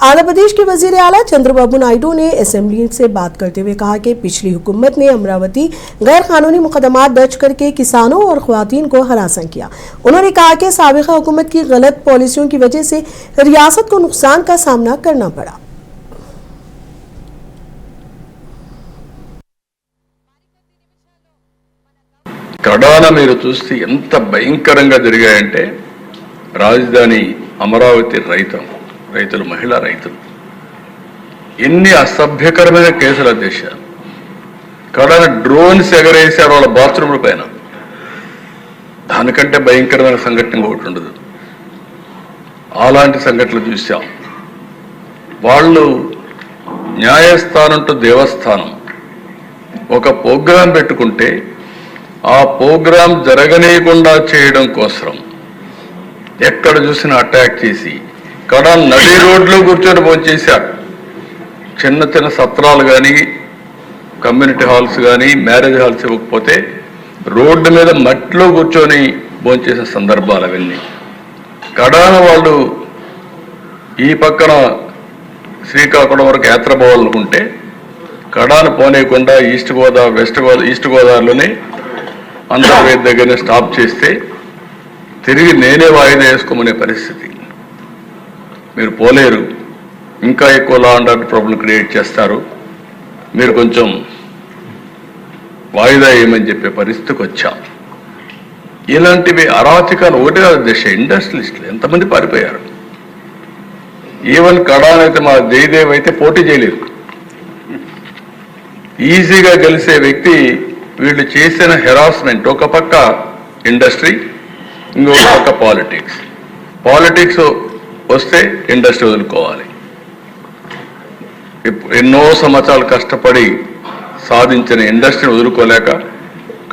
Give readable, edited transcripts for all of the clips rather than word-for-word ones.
आंध्र प्रदेश के वजीर आला चंद्रबाबू नायडू ने असेंबली से बात करते हुए कहा कि पिछली हुकूमत ने अमरावती गैर कानूनी मुकदमात दर्ज करके किसानों और ख्वातीन को हरासा किया। उन्होंने कहा कि साबिका हुकूमत की गलत पॉलिसियों की वजह से रियासत को नुकसान का सामना करना पड़ा। కడాన మీరు చూస్తే ఎంత భయంకరంగా జరిగాయంటే రాజధాని అమరావతి రైతులు మహిళా రైతులు ఎన్ని అసభ్యకరమైన కేసులు అధ్యక్ష కడాన డ్రోన్స్ ఎగరేశారు వాళ్ళ బాత్రూముల పైన దానికంటే భయంకరమైన సంఘటన ఒకటి ఉండదు అలాంటి సంఘటనలు చూసాం వాళ్ళు న్యాయస్థానం టు దేవస్థానం ఒక ప్రోగ్రాం పెట్టుకుంటే ఆ ప్రోగ్రాం జరగనీయకుండా చేయడం కోసం ఎక్కడ చూసినా అటాక్ చేసి కడా నడి రోడ్లో కూర్చొని భోంచేశారు చిన్న చిన్న సత్రాలు కానీ కమ్యూనిటీ హాల్స్ కానీ మ్యారేజ్ హాల్స్ ఇవ్వకపోతే రోడ్డు మీద మట్టిలో కూర్చొని భోంచేసే సందర్భాలు అవన్నీ కడాన వాళ్ళు ఈ పక్కన శ్రీకాకుళం వరకు యాత్ర పోవాలనుకుంటే కడాన పోనీయకుండా ఈస్ట్ గోదావరిలోనే ఆంధ్రప్రదేశ్ దగ్గరనే స్టాప్ చేస్తే తిరిగి నేనే వాయిదా వేసుకోమనే పరిస్థితి మీరు పోలేరు ఇంకా ఎక్కువ law and order problem create చేస్తారు మీరు కొంచెం వాయిదా వేయమని చెప్పే పరిస్థితికి వచ్చాం ఇలాంటివి అరాచకాలు ఒకటి కాదు దేశ ఇండస్ట్రియలిస్టులు ఎంతమంది పారిపోయారు ఈవెన్ కడానైతే మా జయదేవ్ అయితే పోటీ చేయలేదు ఈజీగా గెలిచే వ్యక్తి వీళ్ళు చేసిన హెరాస్మెంట్ ఒక పక్క ఇండస్ట్రీ ఇంకొక పక్క పాలిటిక్స్ వస్తే ఇండస్ట్రీ వదులుకోవాలి ఎన్నో సంవత్సరాలు కష్టపడి సాధించిన ఇండస్ట్రీని వదులుకోలేక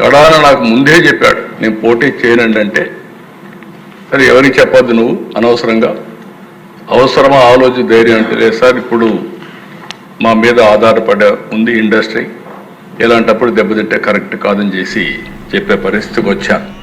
కడాన నాకు ముందే చెప్పాడు నేను పోటీ చేయనండి అంటే సరే ఎవరికి చెప్పొద్దు నువ్వు అనవసరంగా అవసరమా ఆలోచి ధైర్యం అంటే లేదు సార్ ఇప్పుడు మా మీద ఆధారపడే ఉంది ఇండస్ట్రీ ఇలాంటప్పుడు దెబ్బతింటే కరెక్ట్ కాదని చేసి చెప్పే పరిస్థితికి వచ్చాను